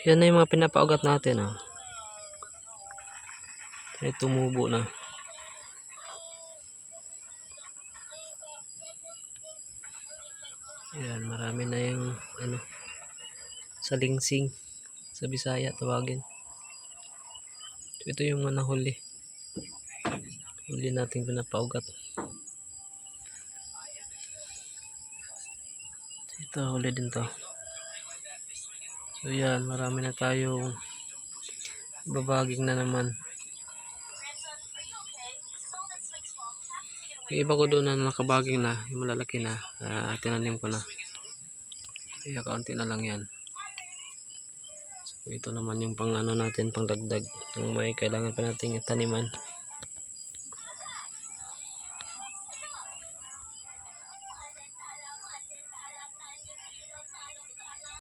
Yan na yung mga pinapaugat natin. Ay tumubo na. Yan, marami na yung salingsing sa Bisaya tawagin. Ito yung mga nahuli. Huli nating pinapaugat. Ito, huli din to. So yan, marami na tayong babaging na naman. Yung iba ko doon na nakabaging na, yung malalaki na, tinanim ko na. Kaya kaunti na lang yan. So ito naman yung pang natin, pang dagdag. Yung may kailangan pa nating taniman.